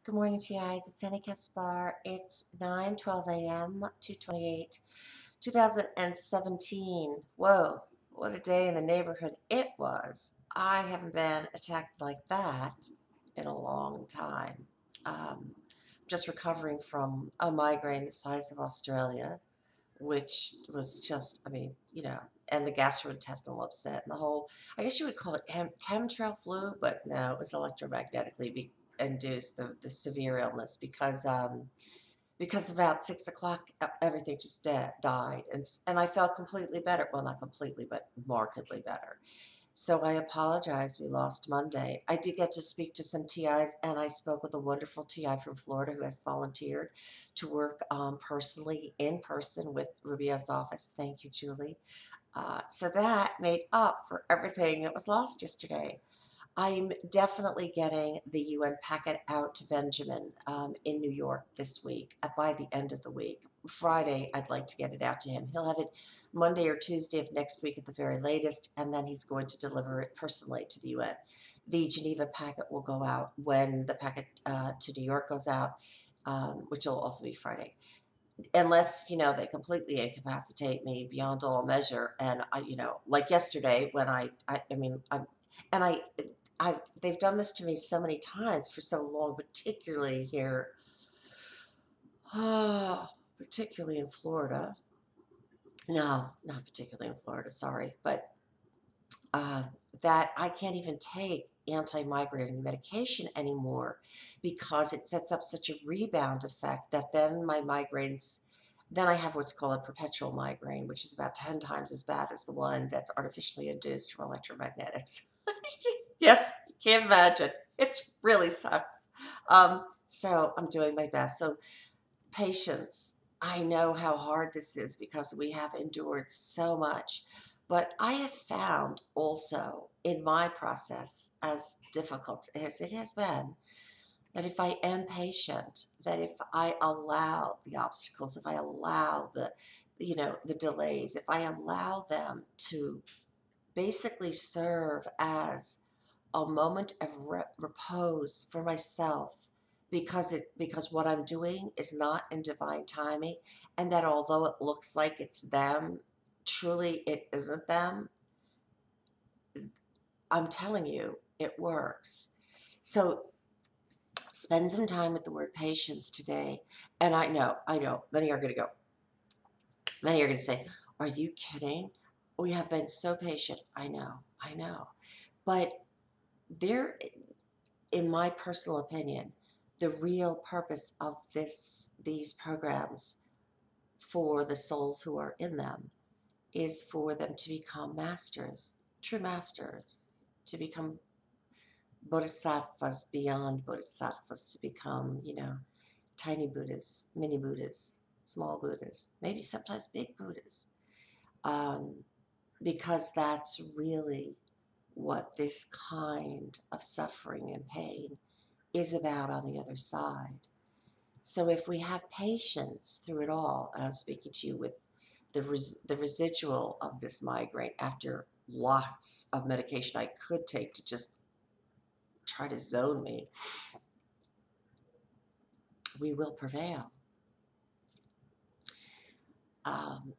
Good morning, TIs. It's Kaspar. It's 9:12 a.m., 2/28, 2017. Whoa, what a day in the neighborhood it was. I haven't been attacked like that in a long time. Just recovering from a migraine the size of Australia, which was just, and the gastrointestinal upset and the whole, I guess you would call it chemtrail flu, but no, it was electromagnetically induced, the severe illness, because about 6 o'clock, everything just died. And I felt completely better. Well, not completely, but markedly better. So I apologize. We lost Monday. I did get to speak to some TIs, and I spoke with a wonderful TI from Florida who has volunteered to work personally, in person, with Rubio's office. Thank you, Julie. So that made up for everything that was lost yesterday. I'm definitely getting the UN packet out to Benjamin in New York this week, by the end of the week. Friday, I'd like to get it out to him. He'll have it Monday or Tuesday of next week at the very latest, and then he's going to deliver it personally to the UN. The Geneva packet will go out when the packet to New York goes out, which will also be Friday. Unless, they completely incapacitate me beyond all measure. And like yesterday when and they've done this to me so many times for so long, particularly here, oh, particularly in Florida. No, not particularly in Florida, sorry, but uh, that I can't even take anti-migraine medication anymore because it sets up such a rebound effect that then my migraines, then I have what's called a perpetual migraine, which is about 10 times as bad as the one that's artificially induced from electromagnetics. Yes, you can't imagine. It's really sucks. So I'm doing my best. So patience. I know how hard this is because we have endured so much. But I have found also in my process, as difficult as it has been, that if I am patient, that if I allow the obstacles, if I allow the delays, if I allow them to basically serve as a moment of repose for myself, because what I'm doing is not in divine timing, and that although it looks like it's them, truly it isn't them. I'm telling you, it works. So spend some time with the word patience today. And I know, many are going to say, are you kidding? We have been so patient. I know. But there, in my personal opinion, the real purpose of these programs for the souls who are in them is for them to become masters, true masters, to become bodhisattvas beyond bodhisattvas, to become, tiny Buddhas, mini Buddhas, small Buddhas, maybe sometimes big Buddhas, um, because that's really what this kind of suffering and pain is about on the other side. So if we have patience through it all, and I'm speaking to you with the residual of this migraine after lots of medication I could take to just try to zone me, we will prevail.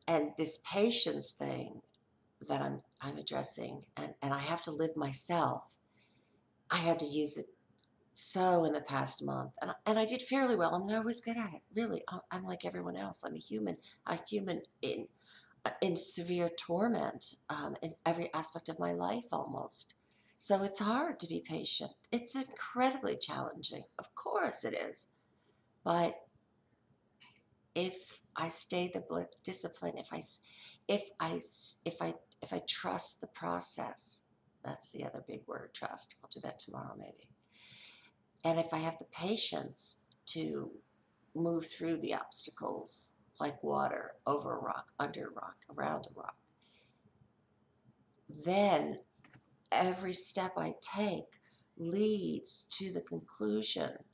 And this patience thing that I'm addressing, and I have to live myself. I had to use it so in the past month, and I did fairly well. I'm not always good at it, really. I'm like everyone else. I'm a human in severe torment in every aspect of my life almost. So it's hard to be patient. It's incredibly challenging. Of course it is. But if I stay the discipline, if I, if I trust the process, that's the other big word, trust. I'll do that tomorrow maybe. And if I have the patience to move through the obstacles like water, over a rock, under a rock, around a rock, then every step I take leads to the conclusion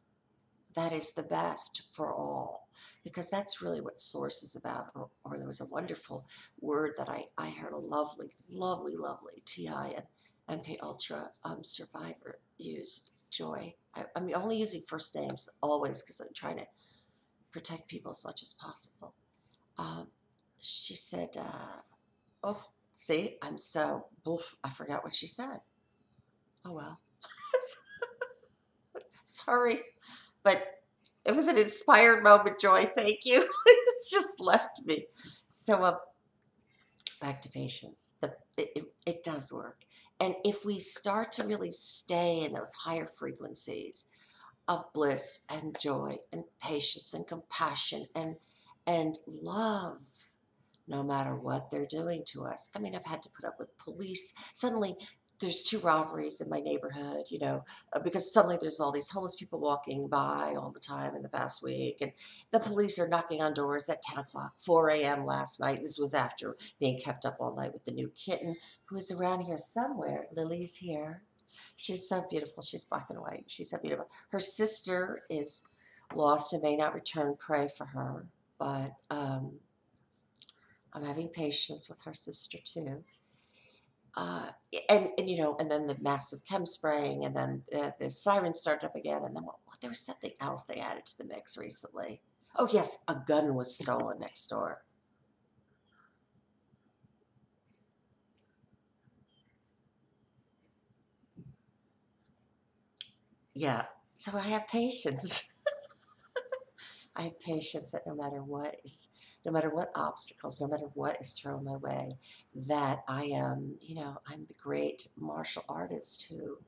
that is the best for all. Because that's really what Source is about. Or there was a wonderful word that I heard a lovely, lovely, lovely TI and MK Ultra survivor use, joy. I'm only using first names always because I'm trying to protect people as much as possible. Um, she said, oh, see, I'm so, oof, I forgot what she said. Oh, well. Sorry. But it was an inspired moment, Joy. Thank you. It's just left me. So, back to patience. It does work. And if we start to really stay in those higher frequencies of bliss and joy and patience and compassion and love, no matter what they're doing to us. I mean, I've had to put up with police. Suddenly, there's two robberies in my neighborhood, because suddenly there's all these homeless people walking by all the time in the past week. And the police are knocking on doors at 10 o'clock, 4 a.m. last night. This was after being kept up all night with the new kitten who is around here somewhere. Lily's here. She's so beautiful. She's black and white. She's so beautiful. Her sister is lost and may not return. Pray for her. But I'm having patience with her sister too. Uh, and then the massive chem spraying, and then the sirens started up again, and then there was something else they added to the mix recently. Oh yes, a gun was stolen next door. Yeah, so I have patience. I have patience that no matter what obstacles, no matter what is thrown my way, that I am, I'm the great martial artist who,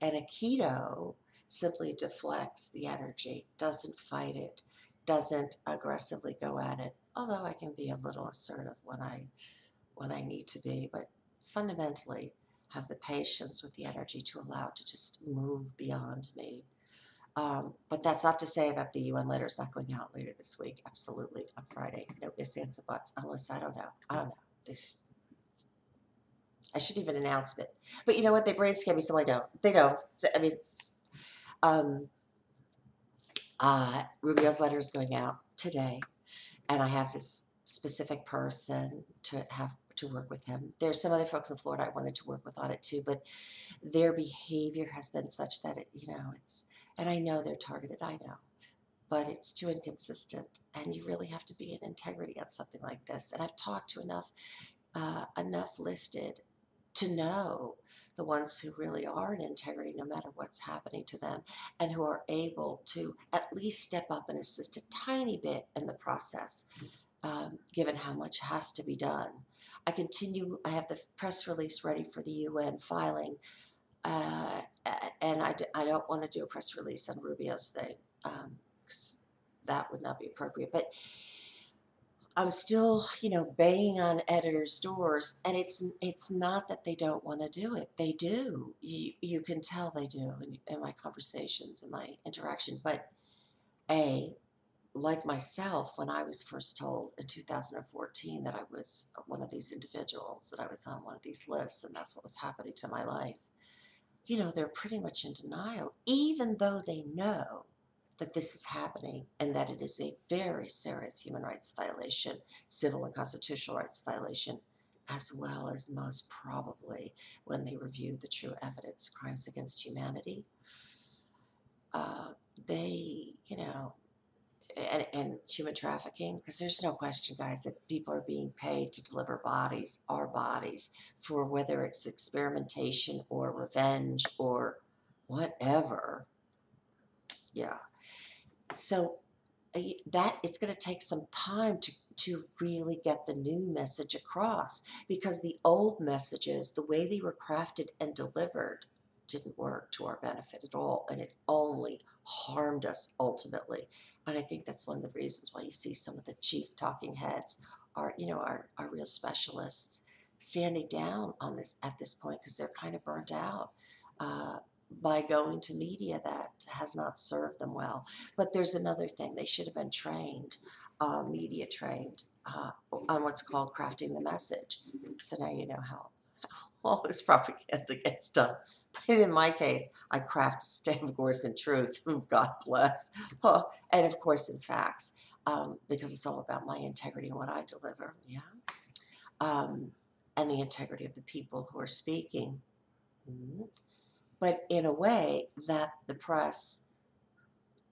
and Aikido simply deflects the energy, doesn't fight it, doesn't aggressively go at it. Although I can be a little assertive when I need to be, but fundamentally have the patience with the energy to allow it to just move beyond me. But that's not to say that the UN letter is not going out later this week. Absolutely, on Friday. No ifs, ands, and buts. Unless I don't know. I don't know. This I should even announce it. But you know what? They brain scan me, so I don't. They don't. I mean, um, Rubio's letter is going out today, and I have this specific person to have to work with him. There's some other folks in Florida I wanted to work with on it too, but their behavior has been such that it's. And I know they're targeted. I know, but it's too inconsistent, and you really have to be in integrity on something like this. And I've talked to enough listed to know the ones who really are in integrity no matter what's happening to them, and who are able to at least step up and assist a tiny bit in the process, given how much has to be done. I have the press release ready for the UN filing, uh, and I don't want to do a press release on Rubio's thing, 'cause that would not be appropriate. But I'm still, banging on editors' doors, and it's not that they don't want to do it. They do. You can tell they do in my conversations and my interaction. But like myself, when I was first told in 2014 that I was one of these individuals, that I was on one of these lists, and that's what was happening to my life, they're pretty much in denial, even though they know that this is happening and that it is a very serious human rights violation, civil and constitutional rights violation, as well as most probably, when they review the true evidence, crimes against humanity. Uh, they, and human trafficking, because there's no question, guys, that people are being paid to deliver bodies, our bodies, for whether it's experimentation or revenge or whatever. Yeah. So that it's going to take some time to really get the new message across, because the old messages, the way they were crafted and delivered, didn't work to our benefit at all, and it only harmed us ultimately. And I think that's one of the reasons why you see some of the chief talking heads are real specialists standing down on this at this point, because they're kind of burnt out uh, by going to media that has not served them well. But there's another thing. They should have been trained, media trained, on what's called crafting the message. So now you know how all this propaganda gets done. But in my case, I craft a state of course in truth, God bless, and of course in facts, because it's all about my integrity and what I deliver, yeah, um, and the integrity of the people who are speaking. Mhm. but in a way that the press,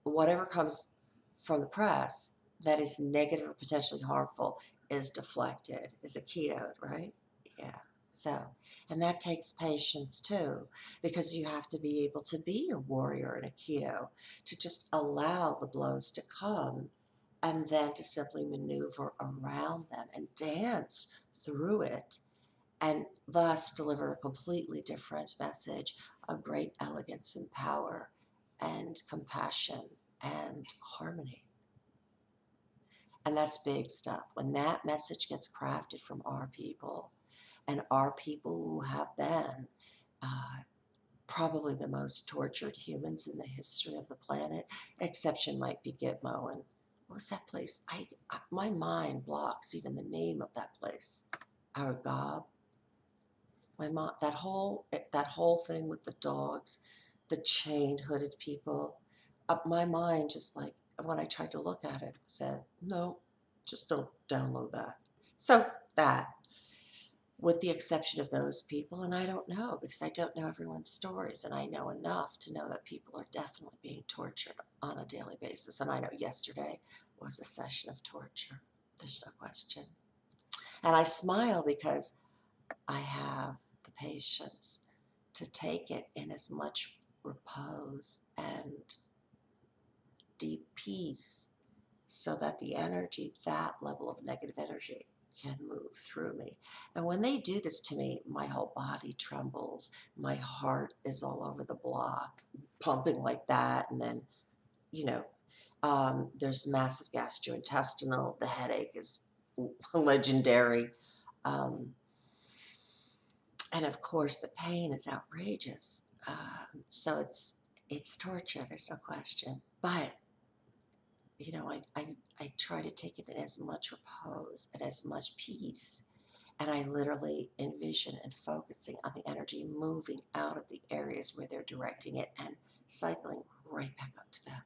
whatever comes from the press that is negative or potentially harmful, is deflected, is a keynote, right? Yeah. So, and that takes patience too, because you have to be able to be a warrior and a keto, to just allow the blows to come and then to simply maneuver around them and dance through it, and thus deliver a completely different message of great elegance and power and compassion and harmony. And that's big stuff. When that message gets crafted from our people, and our people who have been uh, probably the most tortured humans in the history of the planet, exception might be Gitmo. And what was that place? My mind blocks even the name of that place. Our Gob. My mom, that whole thing with the dogs, the chained hooded people, my mind just like, when I tried to look at it, said, no, just don't download that. So that, with the exception of those people, and I don't know because I don't know everyone's stories, and I know enough to know that people are definitely being tortured on a daily basis. And I know yesterday was a session of torture. There's no question. And I smile because I have the patience to take it in as much repose and deep peace so that the energy, that level of negative energy, can move through me. And when they do this to me, my whole body trembles. My heart is all over the block, pumping like that. And then, you know, there's massive gastrointestinal. The headache is legendary. Um, and of course, the pain is outrageous. So it's torture. There's no question. But I try to take it in as much repose and as much peace. And I literally envision and focusing on the energy moving out of the areas where they're directing it and cycling right back up to them.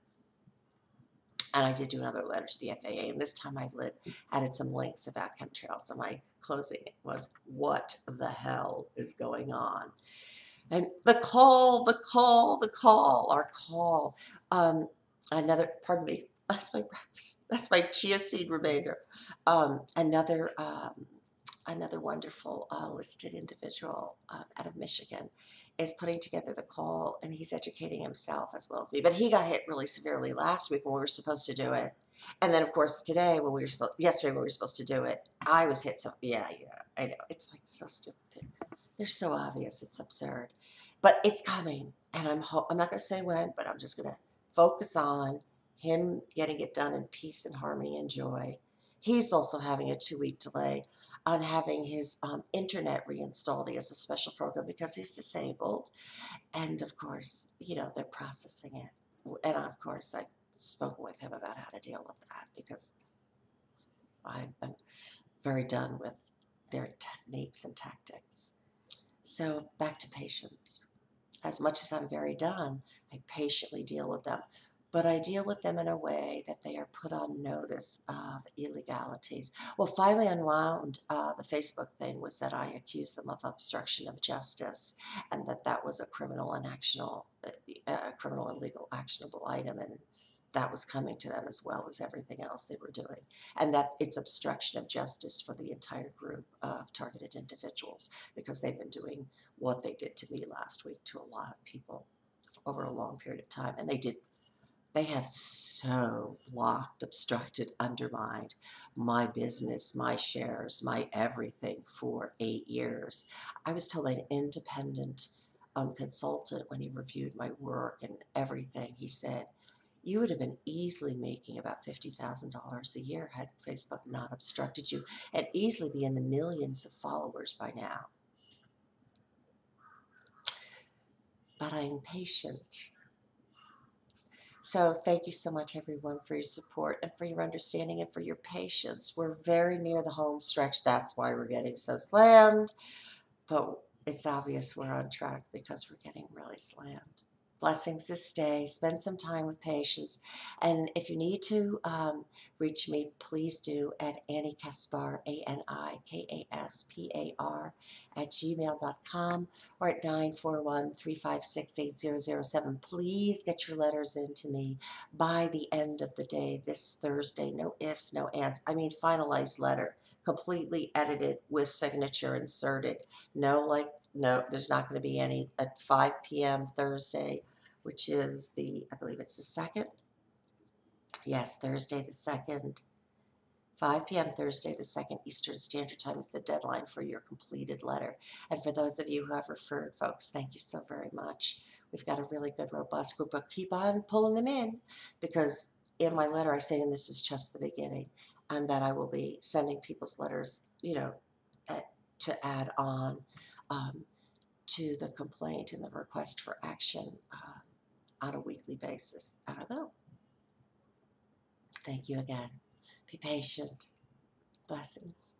And I did do another letter to the FAA, and this time I added some links about chemtrails. And my closing was, what the hell is going on? And the call, our call. Pardon me, that's my breakfast. That's my chia seed remainder. Another wonderful listed individual out of Michigan is putting together the call, and he's educating himself as well as me. But he got hit really severely last week when we were supposed to do it. And then, of course, yesterday when we were supposed to do it, I was hit. So, yeah, I know. It's like so stupid. They're so obvious. It's absurd. But it's coming. And I'm not going to say when, but I'm just going to focus on him getting it done in peace and harmony and joy. He's also having a 2-week delay on having his internet reinstalled. He has a special program because he's disabled. And of course, they're processing it. And of course, I've spoken with him about how to deal with that because I'm very done with their techniques and tactics. So back to patience. As much as I'm very done, I patiently deal with them. But I deal with them in a way that they are put on notice of illegalities. Well, finally unwound the Facebook thing was that I accused them of obstruction of justice, and that was a criminal and legal actionable item, and that was coming to them as well as everything else they were doing. And that it's obstruction of justice for the entire group of targeted individuals because they've been doing what they did to me last week to a lot of people over a long period of time. And they have so blocked, obstructed, undermined my business, my shares, my everything for 8 years. I was told an independent consultant, when he reviewed my work and everything, he said, you would have been easily making about $50,000 a year had Facebook not obstructed you, and easily be in the millions of followers by now. But I'm patient. So thank you so much, everyone, for your support and for your understanding and for your patience. We're very near the home stretch. That's why we're getting so slammed. But it's obvious we're on track because we're getting really slammed. Blessings this day. Spend some time with patients. And if you need to reach me, please do at anikaspar, ANIKASPAR, at gmail.com or at 941-356-8007. Please get your letters in to me by the end of the day this Thursday. No ifs, no ands. I mean, finalized letter, completely edited with signature inserted. No, there's not going to be any at 5 p.m. Thursday, which is I believe it's the 2nd. Yes, Thursday the 2nd. 5 p.m. Thursday the 2nd Eastern Standard Time is the deadline for your completed letter. And for those of you who have referred folks, thank you so very much. We've got a really good, robust group, but keep on pulling them in, because in my letter I say, and this is just the beginning, and that I will be sending people's letters, to add on to the complaint and the request for action on a weekly basis. And I will. Thank you again. Be patient. Blessings.